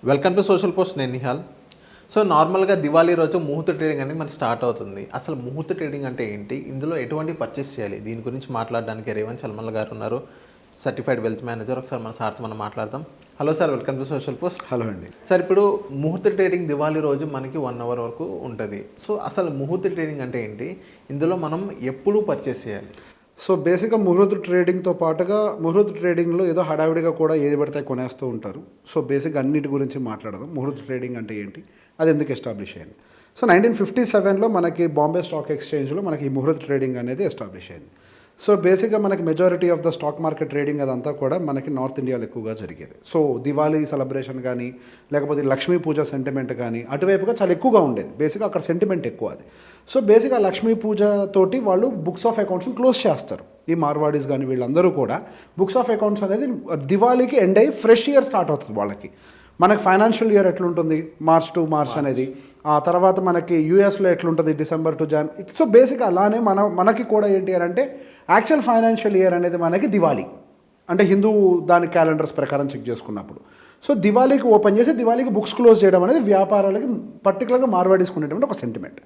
Welcome to social post, నేను Nihal. So నార్మల్గా దివాళీ రోజు ముహూర్త ట్రేడింగ్ అనేది మనకి స్టార్ట్ అవుతుంది. అసలు ముహూర్త ట్రేడింగ్ అంటే ఏంటి, ఇందులో ఎటువంటి పర్చేస్ చేయాలి, దీని గురించి మాట్లాడడానికి రేవంత్ చల్మల్ గారు ఉన్నారు, సర్టిఫైడ్ వెల్త్ మేనేజర్. ఒకసారి మన సార్తో మనం మాట్లాడదాం. Hello sir, welcome to social post. Hello అండి. సార్, ఇప్పుడు ముహూర్త ట్రేడింగ్ దివాళీ రోజు మనకి 1 అవర్ వరకు ఉంటుంది. సో అసలు ముహూర్త ట్రేడింగ్ అంటే ఏంటి, ఇందులో మనం ఎప్పుడు పర్చేస్ చేయాలి? సో బేసిక్గా ముహూర్త ట్రేడింగ్తో పాటుగా ముహూర్త ట్రేడింగ్లో ఏదో హడావిడిగా కూడా ఏది పడితే కొనేస్తూ ఉంటారు. సో బేసిక్గా అన్నిటి గురించి మాట్లాడదాం. ముహూర్త ట్రేడింగ్ అంటే ఏంటి, అది ఎందుకు ఎస్టాబ్లిష్ అయింది. సో 1957లో మనకి బాంబే స్టాక్ ఎక్స్చేంజ్లో మనకి ఈ ముహూర్త ట్రేడింగ్ అనేది ఎస్టాబ్లిష్ అయింది. సో బేసిక్గా మనకి majority of the stock market trading అదంతా కూడా మనకి నార్త్ ఇండియాలో ఎక్కువగా జరిగేది. సో దివాళీ సెలబ్రేషన్ కానీ లేకపోతే లక్ష్మీ పూజ సెంటిమెంట్ కానీ అటువైపుగా చాలా ఎక్కువగా ఉండేది. బేసిక్గా అక్కడ సెంటిమెంట్ ఎక్కువ అది. సో బేసిక్గా లక్ష్మీ పూజ తోటి వాళ్ళు బుక్స్ ఆఫ్ అకౌంట్స్ని క్లోజ్ చేస్తారు. ఈ మార్వాడీస్ కానీ వీళ్ళందరూ కూడా బుక్స్ ఆఫ్ అకౌంట్స్ అనేది దివాళీకి ఎండ్ అయ్యి ఫ్రెష్ ఇయర్ స్టార్ట్ అవుతుంది వాళ్ళకి. మనకి ఫైనాన్షియల్ ఇయర్ ఎట్లుంటుంది, మార్చ్ టు మార్చ్ అనేది. ఆ తర్వాత మనకి యూఎస్లో ఎట్లుంటుంది, డిసెంబర్ టు జాన్. సో బేసిక్గా అలానే మనకి కూడా ఏంటి అని అంటే యాక్చువల్ ఫైనాన్షియల్ ఇయర్ అనేది మనకి దివాళీ, అంటే హిందూ దాని క్యాలెండర్స్ ప్రకారం చెక్ చేసుకున్నప్పుడు. సో దివాళీకి ఓపెన్ చేసి దివాళీకి బుక్స్ క్లోజ్ చేయడం అనేది వ్యాపారాలకి పర్టికులర్గా మార్వాడీసుకునేటువంటి ఒక సెంటిమెంట్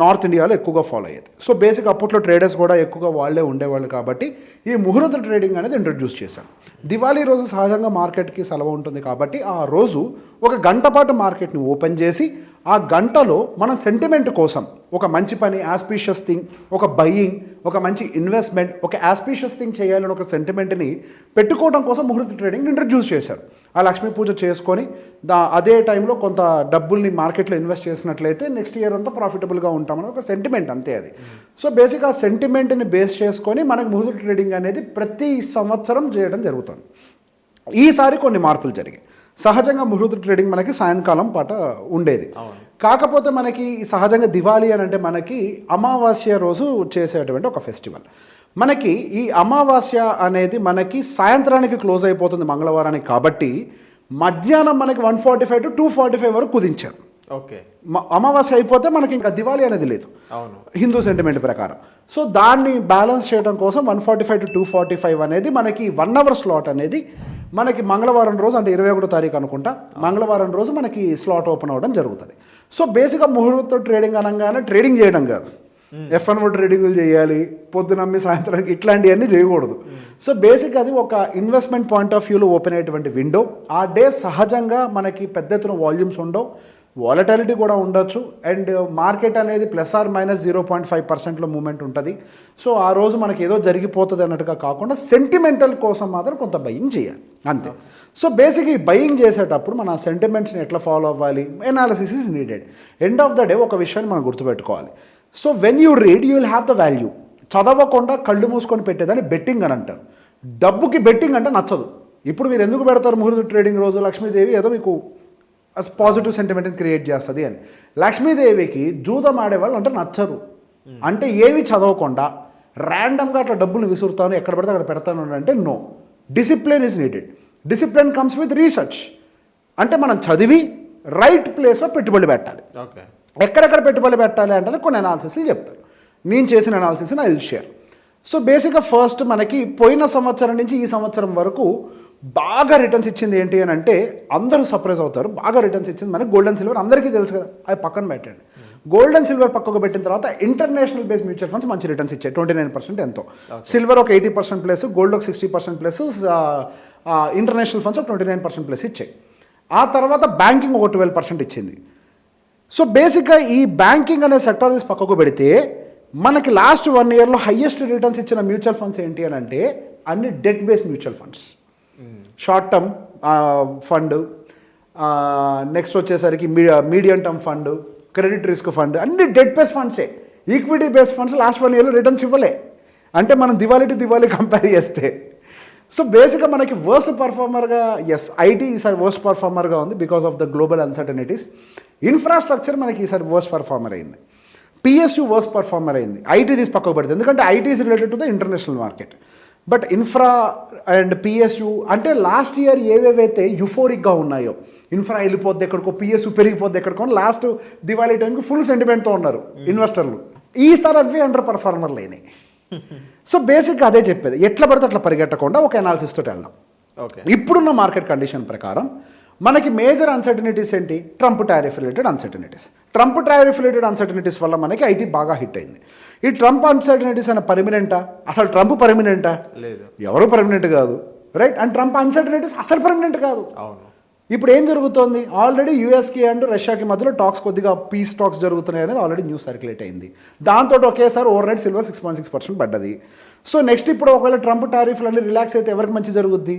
నార్త్ ఇండియాలో ఎక్కువగా ఫాలో అయ్యేది. సో బేసిక్ అప్పట్లో ట్రేడర్స్ కూడా ఎక్కువగా వాళ్ళే ఉండేవాళ్ళు కాబట్టి ఈ ముహూర్త ట్రేడింగ్ అనేది ఇంట్రడ్యూస్ చేశారు. దివాళీ రోజు సహజంగా మార్కెట్కి సెలవు ఉంటుంది కాబట్టి ఆ రోజు ఒక గంట పాటు మార్కెట్ని ఓపెన్ చేసి ఆ గంటలో మన సెంటిమెంట్ కోసం ఒక మంచి పని, ఆస్పీషియస్ థింగ్, ఒక బయ్యింగ్, ఒక మంచి ఇన్వెస్ట్మెంట్, ఒక ఆస్పీషియస్ థింగ్ చేయాలని ఒక సెంటిమెంట్ని పెట్టుకోవడం కోసం ముహూర్త ట్రేడింగ్ ఇంట్రడ్యూస్ చేశారు. ఆ లక్ష్మీ పూజ చేసుకొని అదే టైంలో కొంత డబ్బుల్ని మార్కెట్లో ఇన్వెస్ట్ చేసినట్లయితే నెక్స్ట్ ఇయర్ అంతా ప్రాఫిటబుల్గా ఉంటామని ఒక సెంటిమెంట్ అంతే అది. సో బేసిక్గా ఆ సెంటిమెంట్ని బేస్ చేసుకొని మనకు ముహూర్త ట్రేడింగ్ అనేది ప్రతి సంవత్సరం చేయడం జరుగుతుంది. ఈసారి కొన్ని మార్పులు జరిగాయి. సహజంగా ముహూర్త ట్రేడింగ్ మనకి సాయంకాలం పాట ఉండేది. కాకపోతే మనకి సహజంగా దివాళీ అని అంటే మనకి అమావాస్య రోజు చేసేటువంటి ఒక ఫెస్టివల్. మనకి ఈ అమావాస్య అనేది మనకి సాయంత్రానికి క్లోజ్ అయిపోతుంది మంగళవారానికి కాబట్టి మధ్యాహ్నం మనకి 145 to 245 వరకు కుదించారు. ఓకే, అమావాస్య అయిపోతే మనకి ఇంకా దివాళీ అనేది లేదు అవును, హిందూ సెంటిమెంట్ ప్రకారం. సో దాన్ని బ్యాలెన్స్ చేయడం కోసం 145 to 245 అనేది మనకి 1 అవర్ స్లాట్ అనేది మనకి మంగళవారం రోజు, అంటే 21వ తారీఖు అనుకుంటా, మంగళవారం రోజు మనకి స్లాట్ ఓపెన్ అవ్వడం జరుగుతుంది. సో బేసిక్గా ముహూర్త ట్రేడింగ్ అనగానే ట్రేడింగ్ చేయడం కాదు, F&O ట్రేడింగ్లు చేయాలి, పొద్దునమ్మి సాయంత్రానికి ఇట్లాంటివన్నీ చేయకూడదు. సో బేసిక్ అది ఒక ఇన్వెస్ట్మెంట్ పాయింట్ ఆఫ్ వ్యూలో ఓపెన్ అయ్యేటువంటి విండో. ఆ డే సహజంగా మనకి పెద్ద ఎత్తున వాల్యూమ్స్ ఉండవు, వాలటాలిటీ కూడా ఉండొచ్చు, అండ్ మార్కెట్ అనేది +/- 0.5%లో మూమెంట్ ఉంటుంది. సో ఆ రోజు మనకి ఏదో జరిగిపోతుంది అన్నట్టుగా కాకుండా సెంటిమెంటల్ కోసం మాత్రం కొంత బయింగ్ చేయాలి అంతే. సో బేసిక్ ఈ బయింగ్ చేసేటప్పుడు మన సెంటిమెంట్స్ని ఎట్లా ఫాలో అవ్వాలి, analysis is needed. End of the day ఒక విషయాన్ని మనం గుర్తుపెట్టుకోవాలి. So when you read you will have the value. చదవకుండా కళ్ళు మూసుకొని పెట్టేదాన్ని బెట్టింగ్ అని అంటారు. డబ్బుకి బెట్టింగ్ అంటే నచ్చదు. ఇప్పుడు మీరు ఎందుకు పెడతారు ముహూర్త ట్రేడింగ్ రోజు, లక్ష్మీదేవి ఏదో మీకు పాజిటివ్ సెంటిమెంట్ని క్రియేట్ చేస్తుంది అని. లక్ష్మీదేవికి జూదం ఆడేవాళ్ళు అంటే నచ్చరు. అంటే ఏవి చదవకుండా ర్యాండమ్గా అట్లా డబ్బులు విసురుతాను, ఎక్కడ పడితే అక్కడ పెడతాను అంటే no. Discipline is needed. Discipline comes with research. అంటే మనం చదివి రైట్ ప్లేస్లో పెట్టుబడి పెట్టాలి. ఓకే, ఎక్కడెక్కడ పెట్టుబడి పెట్టాలి అంటే కొన్ని అనాలిసిస్లు చెప్తారు. నేను చేసిన analysis I will share. So బేసిక్గా ఫస్ట్ మనకి పోయిన సంవత్సరం నుంచి ఈ సంవత్సరం వరకు బాగా రిటర్న్స్ ఇచ్చింది ఏంటి అని అంటే అందరూ సర్ప్రైజ్ అవుతారు. బాగా రిటర్న్స్ ఇచ్చింది మనకి గోల్డ్ అండ్ సిల్వర్, అందరికీ తెలుసు కదా, అవి పక్కన పెట్టండి. గోల్డ్ అండ్ సిల్వర్ పక్కకు పెట్టిన తర్వాత ఇంటర్నేషనల్ బేస్ మ్యూచువల్ ఫండ్స్ మంచి రిటర్న్స్ ఇచ్చాయి, 29% ఎంతో. సిల్వర్ ఒక 80% ప్లస్, గోల్డ్ ఒక 60% ప్లస్, ఇంటర్నేషనల్ ఫండ్స్ ఒక 29% ప్లస్ ఇచ్చాయి. ఆ తర్వాత బ్యాంకింగ్ ఒక 12% ఇచ్చింది. సో బేసిక్గా ఈ బ్యాంకింగ్ అనే సెక్టర్ తీసి పక్కకు పెడితే మనకి లాస్ట్ 1 ఇయర్లో హయ్యెస్ట్ రిటర్న్స్ ఇచ్చిన మ్యూచువల్ ఫండ్స్ ఏంటి అని అంటే అన్ని debt based mutual funds. Short term fund, next వచ్చేసరికి medium term fund, credit risk fund, అన్ని డెట్ బేస్డ్ ఫండ్సే. ఈక్విటీ బేస్డ్ ఫండ్స్ లాస్ట్ 1 ఇయర్లో రిటర్న్స్ ఇవ్వలే. అంటే మనం దివాళీ టు దివాళీ కంపేర్ చేస్తే. సో బేసిక్గా మనకి వర్స్ట్ పర్ఫార్మర్గా ఐటీ ఈసారి వర్స్ట్ పర్ఫార్మర్గా ఉంది because of the global uncertainties. Infrastructure మనకి ఈసారి వర్స్ట్ పర్ఫార్మర్ అయింది. పిఎస్యూ వర్స్ట్ పర్ఫార్మర్ అయింది. ఐటీ తీసి పక్కకు పడుతుంది, ఎందుకంటే IT is related to the international market. But infra and PSU అంటే లాస్ట్ ఇయర్ ఏవేవైతే యుఫోరిక్గా ఉన్నాయో, ఇన్ఫ్రా వెళ్ళిపోద్ది ఎక్కడికో, పిఎస్యూ పెరిగిపోద్ది ఎక్కడికో, లాస్ట్ దివాళీ టైంకి ఫుల్ సెంటిమెంట్తో ఉన్నారు ఇన్వెస్టర్లు. ఈసారి అవి అండర్ పర్ఫార్మర్లు అయినాయి. సో బేసిక్గా అదే చెప్పేది, ఎట్లా పడితే అట్లా పరిగెట్టకుండా ఒక అనాలిసిస్ తోటి వెళ్దాం. ఓకే, ఇప్పుడున్న మార్కెట్ కండిషన్ ప్రకారం మనకి మేజర్ అన్సర్టనిటీస్ ఏంటి? Trump tariff related uncertainties. Trump tariff related uncertainties వల్ల మనకి ఐటీ బాగా హిట్ అయింది. ఈ ట్రంప్ అన్సర్టనిటీస్ అనే పర్మినెంటా? అసలు ట్రంప్ పర్మినెంటా? లేదు, ఎవరు పర్మినెంట్ కాదు, రైట్? అండ్ ట్రంప్ అన్సర్టనిటీస్ అసలు పర్మినెంట్ కాదు. అవును. ఇప్పుడు ఏం జరుగుతోంది? ఆల్రెడీ యూఎస్కి అండ్ రష్యాకి మధ్యలో టాక్స్, కొద్దిగా పీస్ టాక్స్ జరుగుతున్నాయి అనేది ఆల్రెడీ న్యూస్ సర్క్యులేట్ అయింది. దాంతో ఒకేసారి ఓవర్ నైట్ సిల్వర్ 6.6% పడ్డది. సో నెక్స్ట్ ఇప్పుడు ఒకవేళ ట్రంప్ టారిఫ్లు అన్ని రిలాక్స్ అయితే ఎవరికి మంచి జరుగుద్ది?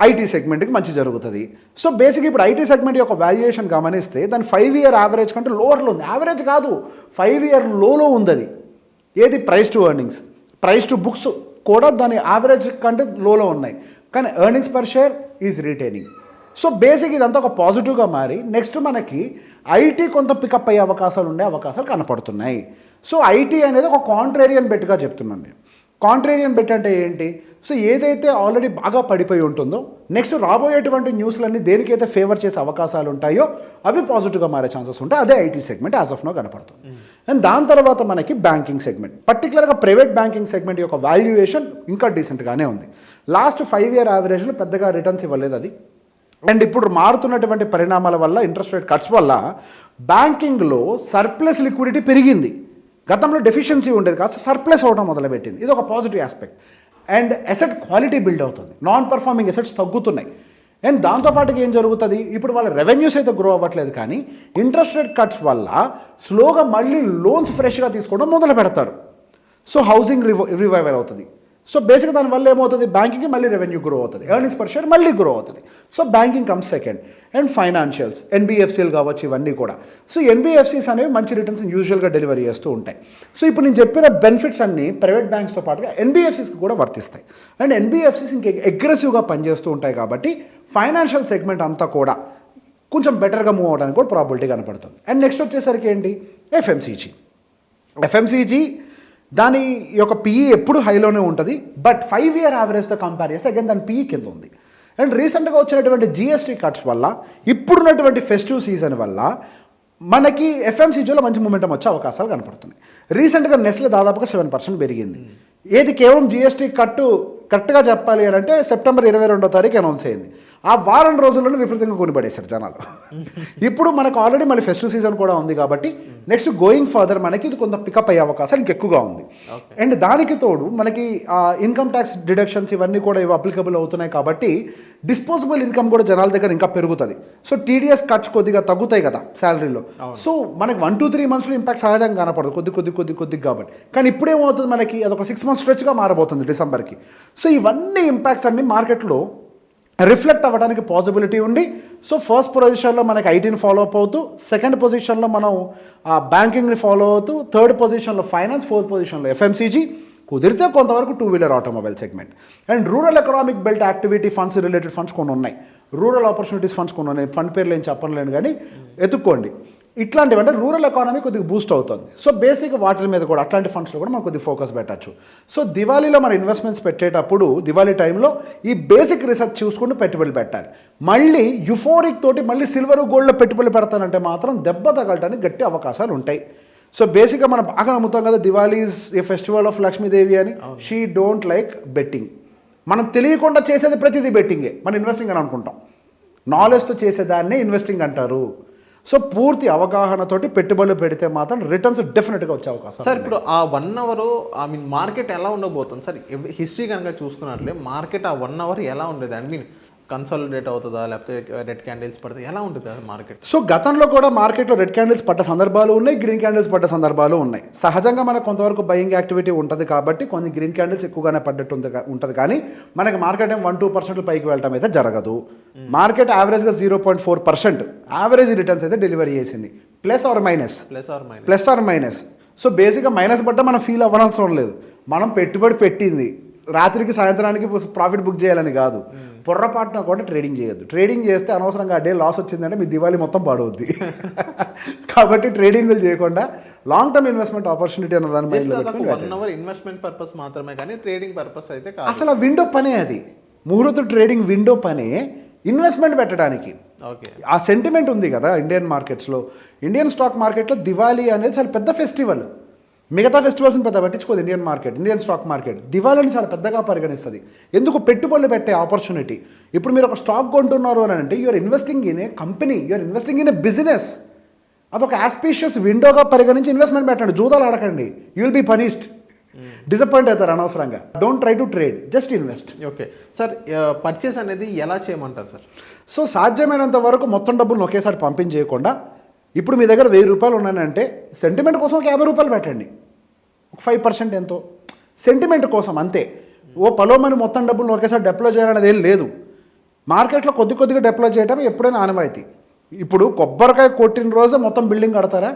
ఐటీ సెగ్మెంట్కి మంచి జరుగుతుంది. సో బేసిక్ ఇప్పుడు ఐటీ సెగ్మెంట్ యొక్క వాల్యుయేషన్ గమనిస్తే దాని 5 year యావరేజ్ కంటే లోవర్లో ఉంది. యావరేజ్ కాదు, 5 year లోలో ఉంది అది. ఏది? Price to earnings, price to books కూడా దాని యావరేజ్ కంటే లోలో ఉన్నాయి. కానీ earnings per share is retaining. So basic ఇదంతా ఒక పాజిటివ్గా మారి నెక్స్ట్ మనకి ఐటీ కొంత పికప్ అయ్యే అవకాశాలు కనపడుతున్నాయి. సో ఐటీ అనేది ఒక కాంట్రేరియన్ బెట్గా చెప్తున్నాను నేను. కాంట్రేరియన్ బెట్ అంటే ఏంటి? సో ఏదైతే ఆల్రెడీ బాగా పడిపోయి ఉంటుందో నెక్స్ట్ రాబోయేటువంటి న్యూస్లన్నీ దేనికైతే ఫేవర్ చేసే అవకాశాలు ఉంటాయో అవి పాజిటివ్గా మారే ఛాన్సెస్ ఉంటాయి. అదే IT segment as of now కనపడుతుంది. అండ్ దాని తర్వాత మనకి బ్యాంకింగ్ సెగ్మెంట్, పర్టికులర్గా ప్రైవేట్ బ్యాంకింగ్ సెగ్మెంట్ యొక్క వాల్యుయేషన్ ఇంకా డీసెంట్గానే ఉంది. లాస్ట్ 5 year యావరేజ్లో పెద్దగా రిటర్న్స్ ఇవ్వలేదు అది. అండ్ ఇప్పుడు మారుతున్నటువంటి పరిణామాల వల్ల, ఇంట్రెస్ట్ రేట్ కట్స్ వల్ల బ్యాంకింగ్లో సర్ప్లస్ లిక్విడిటీ పెరిగింది. గతంలో డెఫిషియన్సీ ఉండేది కాస్త సర్ప్లస్ అవడం మొదలుపెట్టింది. ఇది ఒక positive aspect. And asset quality build అవుతుంది, నాన్ పర్ఫార్మింగ్ అసెట్స్ తగ్గుతున్నాయి. అండ్ దాంతోపాటుగా ఏం జరుగుతుంది? ఇప్పుడు వాళ్ళ రెవెన్యూస్ అయితే గ్రో అవ్వట్లేదు, కానీ ఇంట్రెస్ట్ రేట్ కట్స్ వల్ల స్లోగా మళ్ళీ లోన్స్ ఫ్రెష్గా తీసుకోవడం మొదలు పెడతారు. సో హౌసింగ్ రివైవల్ అవుతుంది. సో బేసిక్గా దానివల్ల ఏమవుతుంది? బ్యాంకింగ్కి మళ్ళీ రెవెన్యూ గ్రో అవుతుంది, ఎర్నింగ్స్ పర్ షేర్ మళ్ళీ గ్రో అవుతుంది. So banking comes second. And financials, ఎన్బిఎఫ్సీలు కావచ్చు, ఇవన్నీ కూడా. సో ఎన్బిఎఫ్సీస్ అనేవి మంచి రిటర్న్స్ యూజువల్గా డెలివరీ చేస్తూ ఉంటాయి. సో ఇప్పుడు నేను చెప్పిన బెనిఫిట్స్ అన్నీ ప్రైవేట్ బ్యాంక్స్తో పాటుగా ఎన్బిఎఫ్సీస్కి కూడా వర్తిస్తాయి. అండ్ ఎన్బిఎఫ్సీస్ ఇంక అగ్రెసివ్గా పనిచేస్తూ ఉంటాయి కాబట్టి ఫైనాన్షియల్ సెగ్మెంట్ అంతా కూడా కొంచెం బెటర్గా మూవ్ అవడానికి కూడా ప్రాబిలిటీ కనపడుతుంది. అండ్ నెక్స్ట్ వచ్చేసరికి ఏంటి? ఎఫ్ఎంసీజీ దాని యొక్క పిఈ ఎప్పుడు హైలోనే ఉంటుంది, బట్ 5 year యావరేజ్తో కంపేర్ చేస్తే అగైన్ దాని పిఈ కింద ఉంది. అండ్ రీసెంట్గా వచ్చినటువంటి జిఎస్టీ కట్స్ వల్ల, ఇప్పుడున్నటువంటి ఫెస్టివ్ సీజన్ వల్ల మనకి ఎఫ్ఎంసీజీలో మంచి మూమెంటం వచ్చే అవకాశాలు కనపడుతున్నాయి. రీసెంట్గా నెస్లే దాదాపుగా 7% పెరిగింది. ఏది కేవలం జిఎస్టీ కరెక్ట్గా చెప్పాలి అని అంటే సెప్టెంబర్ 22వ అనౌన్స్ అయింది. ఆ వారం రోజుల్లోనే విపరీతంగా కొనిపడేశారు జనాలు. ఇప్పుడు మనకు ఆల్రెడీ మళ్ళీ ఫెస్టివ్ సీజన్ కూడా ఉంది కాబట్టి నెక్స్ట్ గోయింగ్ ఫర్దర్ మనకి ఇది కొంత పికప్ అయ్యే అవకాశాలు ఇంకెక్కువగా ఉంది. అండ్ దానికి తోడు మనకి ఇన్కమ్ ట్యాక్స్ డిడక్షన్స్ ఇవన్నీ కూడా ఇవి అప్లికబుల్ అవుతున్నాయి కాబట్టి డిస్పోజబుల్ ఇన్కమ్ కూడా జనాల దగ్గర ఇంకా పెరుగుతుంది. సో టీడీఎస్ ఖర్చు కొద్దిగా తగ్గుతాయి కదా శాలరీలో. సో మనకి 1-3 monthsలో ఇంపాక్ట్ సహజంగా కనపడదు, కొద్ది కాబట్టి. కానీ ఇప్పుడు ఏమవుతుంది? మనకి అదొక 6 months స్ట్రెచ్గా మారబోతుంది డిసెంబర్కి. సో ఇవన్నీ ఇంపాక్ట్స్ అన్ని మార్కెట్లో రిఫ్లెక్ట్ అవ్వడానికి పాసిబిలిటీ ఉంది. సో ఫస్ట్ పొజిషన్లో మనకి ఐటీని ఫాలో అప్ అవుతూ, సెకండ్ పొజిషన్లో మనం బ్యాంకింగ్ని ఫాలో అవుతూ, థర్డ్ పొజిషన్లో ఫైనాన్స్, ఫోర్త్ పొజిషన్లో ఎఫ్ఎంసీజీ, కుదిరితే కొంతవరకు 2-wheeler automobile segment. And rural economic belt activity funds related funds కొన్ని ఉన్నాయి, రూరల్ ఆపర్చునిటీస్ ఫండ్స్ కొన్ని ఉన్నాయి. ఫండ్ పేర్లు ఏం చెప్పలేను కానీ ఎత్తుక్కోండి. ఇట్లాంటివి అంటే రూరల్ ఎకానమీ కొద్దిగా బూస్ట్ అవుతుంది. సో బేసిక్ వాటి మీద కూడా అట్లాంటి ఫండ్స్లో కూడా మనం కొద్దిగా ఫోకస్ పెట్టచ్చు. సో దివాళీలో మన ఇన్వెస్ట్మెంట్స్ పెట్టేటప్పుడు దివాళీ టైంలో ఈ బేసిక్ రీసెర్చ్ చూసుకుంటూ పెట్టుబడులు పెట్టాలి. మళ్ళీ యుఫోరిక్ తోటి మళ్ళీ సిల్వర్ గోల్డ్లో పెట్టుబడులు పెడతానంటే మాత్రం దెబ్బ తగలటానికి గట్టి అవకాశాలు ఉంటాయి. సో బేసిక్గా మనం బాగా నమ్ముతాం కదా, Diwali is a festival of Lakshmidevi అని. She don't like betting. మనం తెలియకుండా చేసేది ప్రతిదీ బెట్టింగే, మనం ఇన్వెస్టింగ్ అని అనుకుంటాం. నాలెడ్జ్తో చేసేదాన్నే ఇన్వెస్టింగ్ అంటారు. సో పూర్తి అవగాహనతోటి పెట్టుబడులు పెడితే మాత్రం రిటర్న్స్ డెఫినెట్గా వచ్చే అవకాశం. సార్ ఇప్పుడు ఆ 1 hour మార్కెట్ ఎలా ఉండబోతుంది సార్? హిస్టరీ కనుక చూసుకున్నట్లే మార్కెట్ ఆ 1 hour ఎలా ఉండేది? కన్సాలిడేట్ అవుతుందా, లేకపోతే రెడ్ క్యాండిల్స్ పడితే ఎలా ఉంటుంది అది మార్కెట్? సో గతంలో కూడా మార్కెట్లో రెడ్ క్యాండిల్స్ పడ్డ సందర్భాలు ఉన్నాయి, గ్రీన్ క్యాండిల్స్ పడ్డ సందర్భాలు ఉన్నాయి. సహజంగా మనకు కొంతవరకు బయింగ్ యాక్టివిటీ ఉంటుంది కాబట్టి కొన్ని గ్రీన్ క్యాండిల్స్ ఎక్కువగానే పడ్డట్టు ఉంటుంది. కానీ మనకి మార్కెట్ ఏం 1-2% పైకి వెళ్ళటం అయితే జరగదు. మార్కెట్ యావరేజ్గా 0.4% యావరేజ్ రిటర్న్స్ అయితే డెలివరీ చేసింది, ప్లస్ ఆర్ మైనస్. సో బేసిక్గా మైనస్ పడ్డ మనం ఫీల్ అవ్వనవసరం లేదు. మనం పెట్టుబడి పెట్టింది రాత్రికి సాయంత్రానికి ప్రాఫిట్ బుక్ చేయాలని కాదు. పొర్రపాటున కూడా ట్రేడింగ్ చేయొద్దు. ట్రేడింగ్ చేస్తే అనవసరంగా డే లాస్ వచ్చిందంటే మీ దివాళీ మొత్తం పాడవుద్ది. కాబట్టి ట్రేడింగ్లు చేయకుండా లాంగ్ టర్మ్ ఇన్వెస్ట్మెంట్ ఆపర్చునిటీ అన్న దాని మీద 1 hour ఇన్వెస్ట్మెంట్ పర్పస్ మాత్రమే, కానీ ట్రేడింగ్ పర్పస్ అయితే కాదు. అసలు ఆ విండో పనే అది. ముహూర్త ట్రేడింగ్ విండో పనే ఇన్వెస్ట్మెంట్ పెట్టడానికి. ఆ సెంటిమెంట్ ఉంది కదా ఇండియన్ మార్కెట్స్లో. ఇండియన్ స్టాక్ మార్కెట్లో దివాళీ అనేది చాలా పెద్ద ఫెస్టివల్. మిగతా ఫెస్టివల్స్ని పెద్ద పట్టించుకోదు ఇండియన్ స్టాక్ మార్కెట్. దివాళీని చాలా పెద్దగా పరిగణిస్తుంది. ఎందుకు? పెట్టుబడులు పెట్టే ఆపర్చునిటీ. ఇప్పుడు మీరు ఒక స్టాక్ కొంటున్నారు అని అంటే you're investing in a company, you're investing in a business. అదొక ఆస్పీషియస్ విండోగా పరిగణించి ఇన్వెస్ట్మెంట్ పెట్టండి. జూదాలు ఆడకండి, you will be punished. Disappoint అవుతారు అనవసరంగా. Don't try to trade, just invest. Okay sir, purchase అనేది ఎలా చేయమంటారు సార్? సో సాధ్యమైనంత వరకు మొత్తం డబ్బులు ఒకేసారి పంపించేయకుండా, ఇప్పుడు మీ దగ్గర 1000 రూపాయలు ఉన్నాయంటే సెంటిమెంట్ కోసం ఒక 50 రూపాయలు పెట్టండి, ఒక 5% ఎంతో సెంటిమెంట్ కోసం అంతే. ఓ పలోమని మొత్తం డబ్బులు ఒకేసారి డిప్లాయ్ చేయాలనేది ఏం లేదు. మార్కెట్లో కొద్దిగా డిప్లాయ్ చేయడం ఎప్పుడైనా ఆనవాయితీ. ఇప్పుడు కొబ్బరికాయ కొట్టిన రోజే మొత్తం బిల్డింగ్ కడతారా?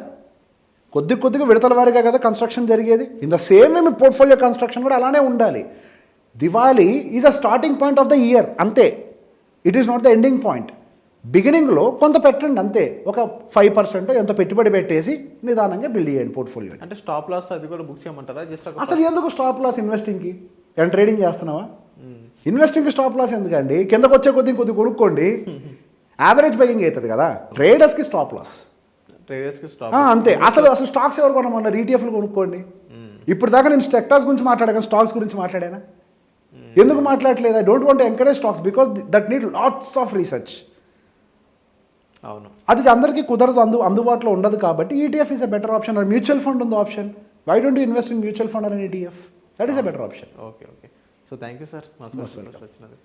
కొద్దిగా విడతల వారిగా కదా కన్స్ట్రక్షన్ జరిగేది. ఇన్ ద సేమ్ వే మీ పోర్ట్ఫోలియో కన్స్ట్రక్షన్ కూడా అలానే ఉండాలి. Diwali is a starting point of the year అంతే. It is not the ending point. బిగినింగ్లో కొంత పెట్టండి అంతే, ఒక 5% ఎంత పెట్టుబడి పెట్టేసి నిదానంగా బిల్డ్ చేయండి పోర్ట్ఫోలియో. అంటే స్టాప్ లాస్ అది కూడా బుక్ చేయమంటారా? జస్ట్ అసలు ఎందుకు స్టాప్ లాస్ ఇన్వెస్టింగ్కి? ఏమైనా ట్రేడింగ్ చేస్తున్నావా? ఇన్వెస్టింగ్కి స్టాప్ లాస్ ఎందుకండి? కిందకు వచ్చే కొద్ది కొనుక్కోండి, యావరేజ్ బయింగ్ అవుతుంది కదా. ట్రేడర్స్కి స్టాప్ లాస్, ట్రేడర్స్కి స్టాప్ అంతే. అసలు స్టాక్స్ ఎవరు కొనమన్నారు? ఈటీఎఫ్లు కొనుక్కోండి. ఇప్పుడు దాకా నేను సెక్టార్స్ గురించి మాట్లాడాను, స్టాక్స్ గురించి మాట్లాడానా? ఎందుకు మాట్లాడలేదు? I don't want encourage stocks because that need lots of research. అవును, అది అందరికీ కుదరదు, అందుబాటులో ఉండదు. కాబట్టి ETF is a better option. Or mutual fund ఉంది ఆప్షన్. Why don't you invest in mutual fund or ETF? That is a better option. Okay. So thank you sir, మా వచ్చినది.